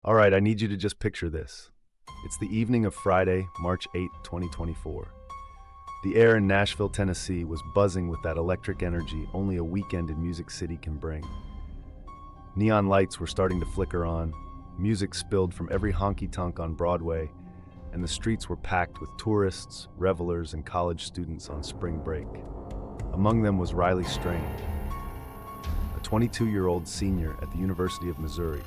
All right, I need you to just picture this. It's the evening of Friday, March 8, 2024. The air in Nashville, Tennessee was buzzing with that electric energy only a weekend in Music City can bring. Neon lights were starting to flicker on, music spilled from every honky-tonk on Broadway, and the streets were packed with tourists, revelers, and college students on spring break. Among them was Riley Strain, a 22-year-old senior at the University of Missouri.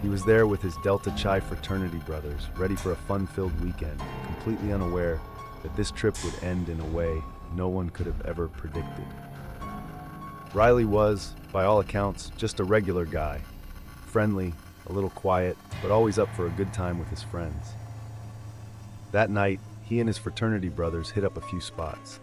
He was there with his Delta Chi fraternity brothers, ready for a fun-filled weekend, completely unaware that this trip would end in a way no one could have ever predicted. Riley was, by all accounts, just a regular guy. Friendly, a little quiet, but always up for a good time with his friends. That night, he and his fraternity brothers hit up a few spots.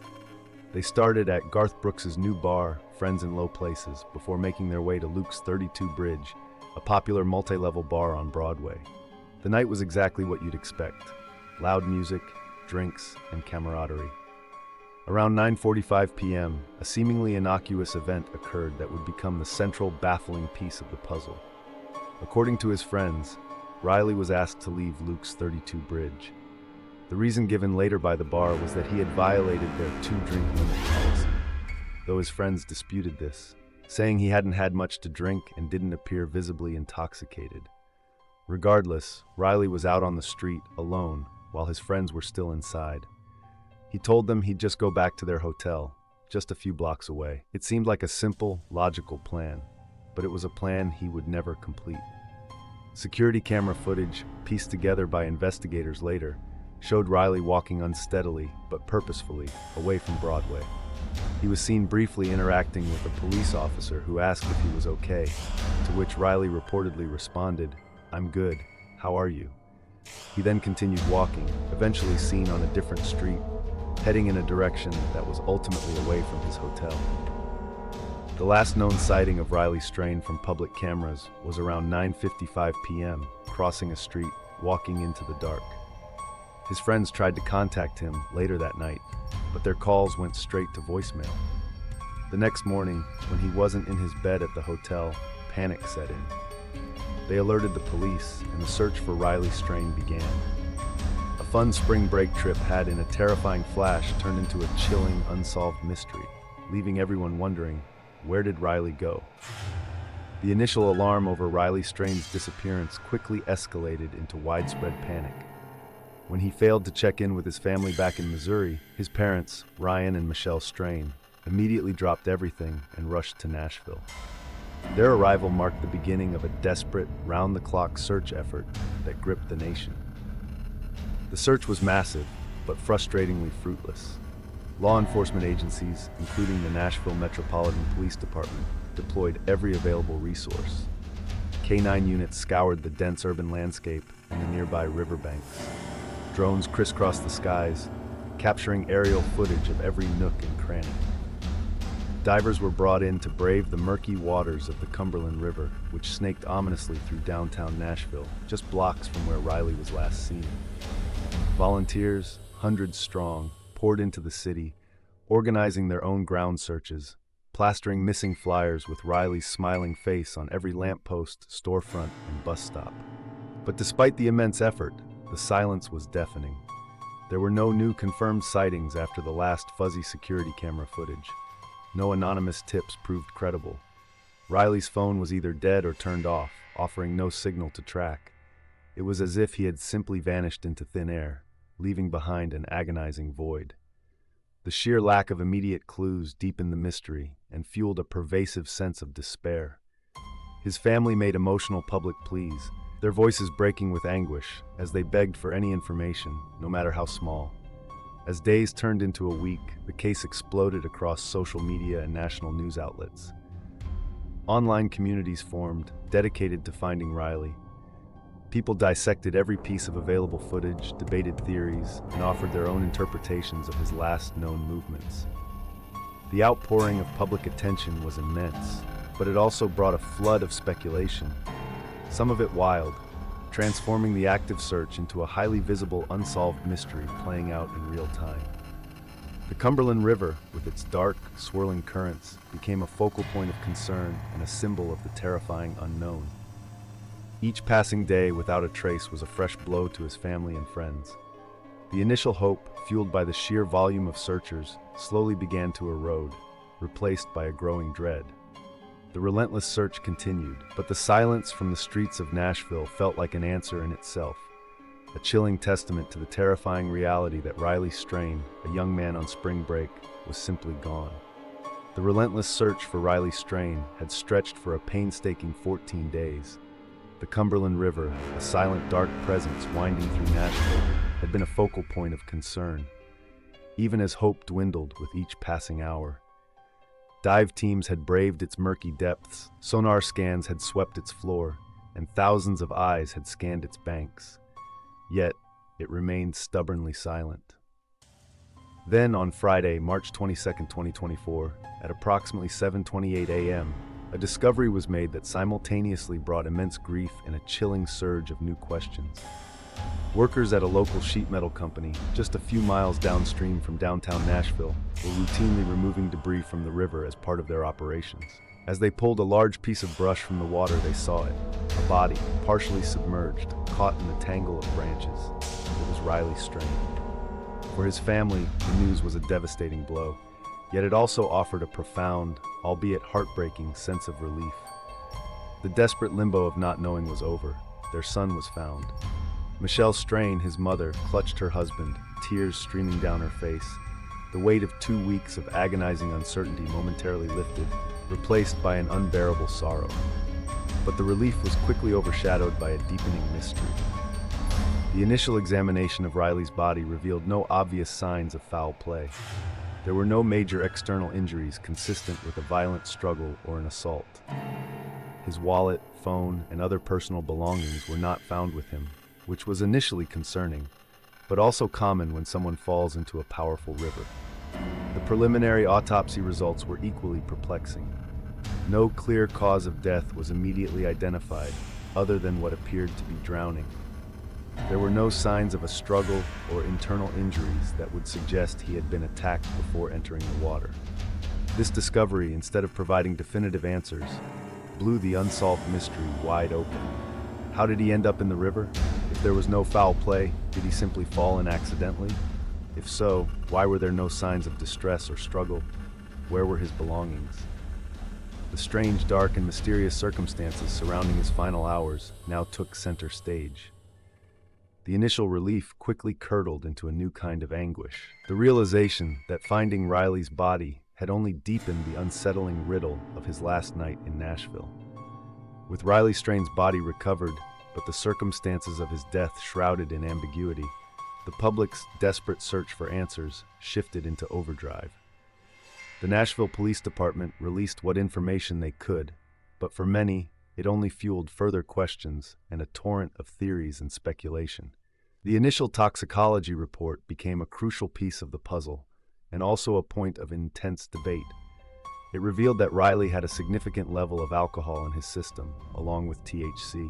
They started at Garth Brooks' new bar, Friends in Low Places, before making their way to Luke's 32 Bridge, a popular multi-level bar on Broadway. The night was exactly what you'd expect. Loud music, drinks, and camaraderie. Around 9:45 p.m., a seemingly innocuous event occurred that would become the central, baffling piece of the puzzle. According to his friends, Riley was asked to leave Luke's 32 Bridge. The reason given later by the bar was that he had violated their two-drink limit policy, though his friends disputed this, saying he hadn't had much to drink and didn't appear visibly intoxicated. Regardless, Riley was out on the street, alone, while his friends were still inside. He told them he'd just go back to their hotel, just a few blocks away. It seemed like a simple, logical plan, but it was a plan he would never complete. Security camera footage, pieced together by investigators later, showed Riley walking unsteadily, but purposefully, away from Broadway. He was seen briefly interacting with a police officer who asked if he was okay, to which Riley reportedly responded, "I'm good, how are you?" He then continued walking, eventually seen on a different street, heading in a direction that was ultimately away from his hotel. The last known sighting of Riley Strain from public cameras was around 9:55 p.m., crossing a street, walking into the dark. His friends tried to contact him later that night, but their calls went straight to voicemail. The next morning, when he wasn't in his bed at the hotel, panic set in. They alerted the police, and the search for Riley Strain began. A fun spring break trip had, in a terrifying flash, turned into a chilling, unsolved mystery, leaving everyone wondering, where did Riley go? The initial alarm over Riley Strain's disappearance quickly escalated into widespread panic. When he failed to check in with his family back in Missouri, his parents, Ryan and Michelle Strain, immediately dropped everything and rushed to Nashville. Their arrival marked the beginning of a desperate, round-the-clock search effort that gripped the nation. The search was massive, but frustratingly fruitless. Law enforcement agencies, including the Nashville Metropolitan Police Department, deployed every available resource. K-9 units scoured the dense urban landscape and the nearby riverbanks. Drones crisscrossed the skies, capturing aerial footage of every nook and cranny. Divers were brought in to brave the murky waters of the Cumberland River, which snaked ominously through downtown Nashville, just blocks from where Riley was last seen. Volunteers, hundreds strong, poured into the city, organizing their own ground searches, plastering missing flyers with Riley's smiling face on every lamppost, storefront, and bus stop. But despite the immense effort, the silence was deafening. There were no new confirmed sightings after the last fuzzy security camera footage. No anonymous tips proved credible. Riley's phone was either dead or turned off, offering no signal to track. It was as if he had simply vanished into thin air, leaving behind an agonizing void. The sheer lack of immediate clues deepened the mystery and fueled a pervasive sense of despair. His family made emotional public pleas, their voices breaking with anguish as they begged for any information, no matter how small. As days turned into a week, the case exploded across social media and national news outlets. Online communities formed, dedicated to finding Riley. People dissected every piece of available footage, debated theories, and offered their own interpretations of his last known movements. The outpouring of public attention was immense, but it also brought a flood of speculation, some of it wild, transforming the active search into a highly visible, unsolved mystery playing out in real time. The Cumberland River, with its dark, swirling currents, became a focal point of concern and a symbol of the terrifying unknown. Each passing day without a trace was a fresh blow to his family and friends. The initial hope, fueled by the sheer volume of searchers, slowly began to erode, replaced by a growing dread. The relentless search continued, but the silence from the streets of Nashville felt like an answer in itself, a chilling testament to the terrifying reality that Riley Strain, a young man on spring break, was simply gone. The relentless search for Riley Strain had stretched for a painstaking 14 days. The Cumberland River, a silent, dark presence winding through Nashville, had been a focal point of concern, even as hope dwindled with each passing hour. Dive teams had braved its murky depths, sonar scans had swept its floor, and thousands of eyes had scanned its banks. Yet, it remained stubbornly silent. Then, on Friday, March 22, 2024, at approximately 7:28 a.m., a discovery was made that simultaneously brought immense grief and a chilling surge of new questions. Workers at a local sheet metal company, just a few miles downstream from downtown Nashville, were routinely removing debris from the river as part of their operations. As they pulled a large piece of brush from the water, they saw it, a body, partially submerged, caught in a tangle of branches. It was Riley Strain. For his family, the news was a devastating blow, yet it also offered a profound, albeit heartbreaking, sense of relief. The desperate limbo of not knowing was over. Their son was found. Michelle Strain, his mother, clutched her husband, tears streaming down her face. The weight of 2 weeks of agonizing uncertainty momentarily lifted, replaced by an unbearable sorrow. But the relief was quickly overshadowed by a deepening mystery. The initial examination of Riley's body revealed no obvious signs of foul play. There were no major external injuries consistent with a violent struggle or an assault. His wallet, phone, and other personal belongings were not found with him, which was initially concerning, but also common when someone falls into a powerful river. The preliminary autopsy results were equally perplexing. No clear cause of death was immediately identified, other than what appeared to be drowning. There were no signs of a struggle or internal injuries that would suggest he had been attacked before entering the water. This discovery, instead of providing definitive answers, blew the unsolved mystery wide open. How did he end up in the river? If there was no foul play, did he simply fall in accidentally? If so, why were there no signs of distress or struggle? Where were his belongings? The strange, dark, and mysterious circumstances surrounding his final hours now took center stage. The initial relief quickly curdled into a new kind of anguish. The realization that finding Riley's body had only deepened the unsettling riddle of his last night in Nashville. With Riley Strain's body recovered, but the circumstances of his death shrouded in ambiguity, the public's desperate search for answers shifted into overdrive. The Nashville Police Department released what information they could, but for many, it only fueled further questions and a torrent of theories and speculation. The initial toxicology report became a crucial piece of the puzzle, and also a point of intense debate. It revealed that Riley had a significant level of alcohol in his system, along with THC.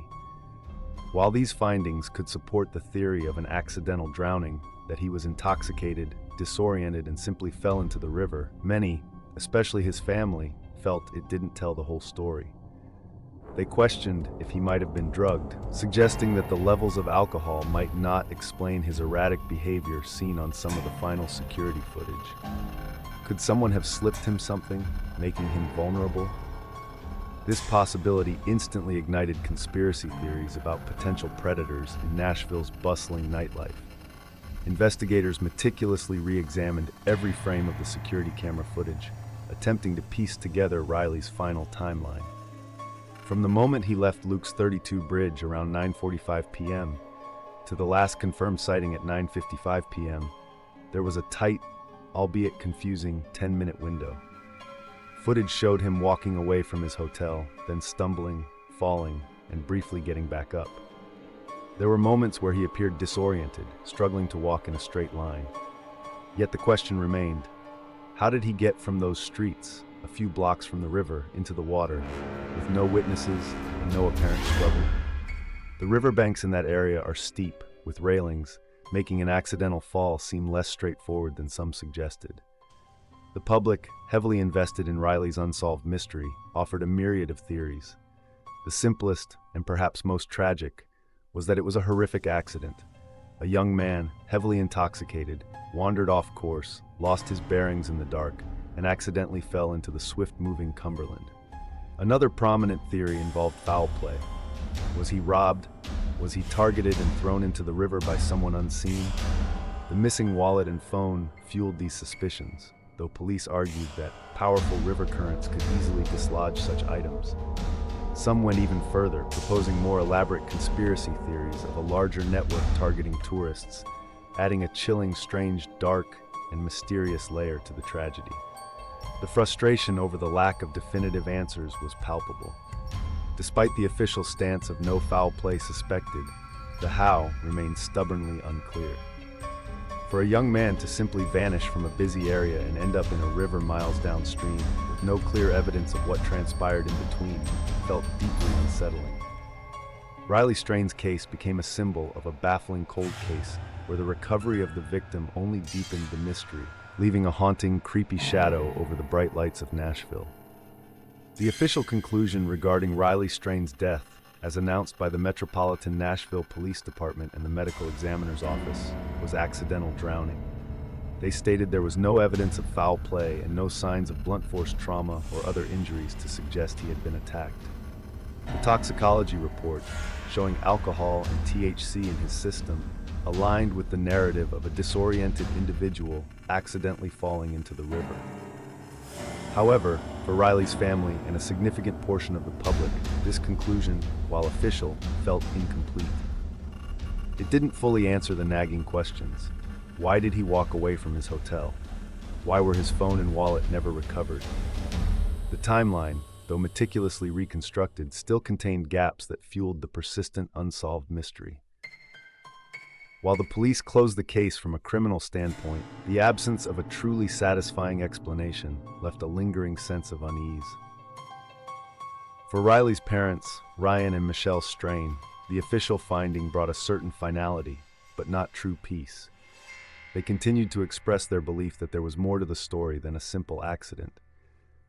While these findings could support the theory of an accidental drowning, that he was intoxicated, disoriented, and simply fell into the river, many, especially his family, felt it didn't tell the whole story. They questioned if he might have been drugged, suggesting that the levels of alcohol might not explain his erratic behavior seen on some of the final security footage. Could someone have slipped him something, making him vulnerable? This possibility instantly ignited conspiracy theories about potential predators in Nashville's bustling nightlife. Investigators meticulously re-examined every frame of the security camera footage, attempting to piece together Riley's final timeline. From the moment he left Luke's 32 Bridge around 9:45 p.m. to the last confirmed sighting at 9:55 p.m., there was a tight, albeit confusing, 10-minute window. Footage showed him walking away from his hotel, then stumbling, falling, and briefly getting back up. There were moments where he appeared disoriented, struggling to walk in a straight line. Yet the question remained, how did he get from those streets, a few blocks from the river, into the water, with no witnesses and no apparent struggle? The riverbanks in that area are steep, with railings, making an accidental fall seem less straightforward than some suggested. The public, heavily invested in Riley's unsolved mystery, offered a myriad of theories. The simplest, and perhaps most tragic, was that it was a horrific accident. A young man, heavily intoxicated, wandered off course, lost his bearings in the dark, and accidentally fell into the swift-moving Cumberland. Another prominent theory involved foul play. Was he robbed? Was he targeted and thrown into the river by someone unseen? The missing wallet and phone fueled these suspicions, though police argued that powerful river currents could easily dislodge such items. Some went even further, proposing more elaborate conspiracy theories of a larger network targeting tourists, adding a chilling, strange, dark, and mysterious layer to the tragedy. The frustration over the lack of definitive answers was palpable. Despite the official stance of no foul play suspected, the how remained stubbornly unclear. For a young man to simply vanish from a busy area and end up in a river miles downstream, with no clear evidence of what transpired in between, felt deeply unsettling. Riley Strain's case became a symbol of a baffling cold case where the recovery of the victim only deepened the mystery, leaving a haunting, creepy shadow over the bright lights of Nashville. The official conclusion regarding Riley Strain's death, as announced by the Metropolitan Nashville Police Department and the Medical Examiner's Office, was accidental drowning. They stated there was no evidence of foul play and no signs of blunt force trauma or other injuries to suggest he had been attacked. The toxicology report, showing alcohol and THC in his system, aligned with the narrative of a disoriented individual accidentally falling into the river. However, for Riley's family and a significant portion of the public, this conclusion, while official, felt incomplete. It didn't fully answer the nagging questions. Why did he walk away from his hotel? Why were his phone and wallet never recovered? The timeline, though meticulously reconstructed, still contained gaps that fueled the persistent unsolved mystery. While the police closed the case from a criminal standpoint, the absence of a truly satisfying explanation left a lingering sense of unease. For Riley's parents, Ryan and Michelle Strain, the official finding brought a certain finality, but not true peace. They continued to express their belief that there was more to the story than a simple accident.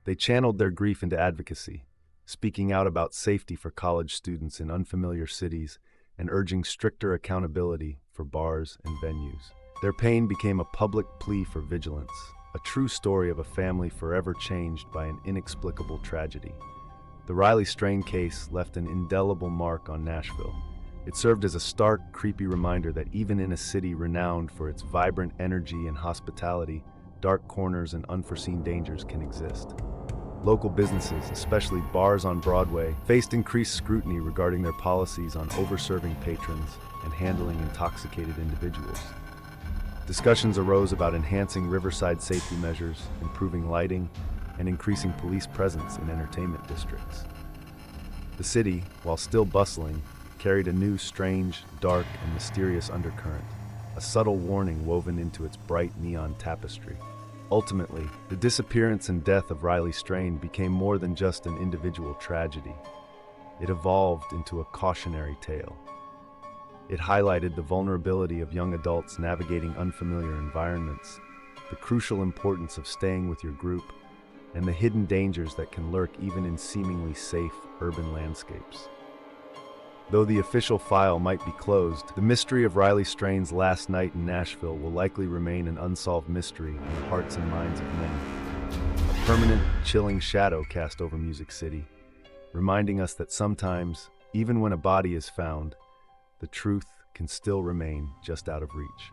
They channeled their grief into advocacy, speaking out about safety for college students in unfamiliar cities and urging stricter accountability for bars and venues. Their pain became a public plea for vigilance, a true story of a family forever changed by an inexplicable tragedy. The Riley Strain case left an indelible mark on Nashville. It served as a stark, creepy reminder that even in a city renowned for its vibrant energy and hospitality, dark corners and unforeseen dangers can exist. Local businesses, especially bars on Broadway, faced increased scrutiny regarding their policies on over-serving patrons and handling intoxicated individuals. Discussions arose about enhancing riverside safety measures, improving lighting, and increasing police presence in entertainment districts. The city, while still bustling, carried a new, strange, dark, and mysterious undercurrent, a subtle warning woven into its bright neon tapestry. Ultimately, the disappearance and death of Riley Strain became more than just an individual tragedy. It evolved into a cautionary tale. It highlighted the vulnerability of young adults navigating unfamiliar environments, the crucial importance of staying with your group, and the hidden dangers that can lurk even in seemingly safe urban landscapes. Though the official file might be closed, the mystery of Riley Strain's last night in Nashville will likely remain an unsolved mystery in the hearts and minds of many. A permanent, chilling shadow cast over Music City, reminding us that sometimes, even when a body is found, the truth can still remain just out of reach.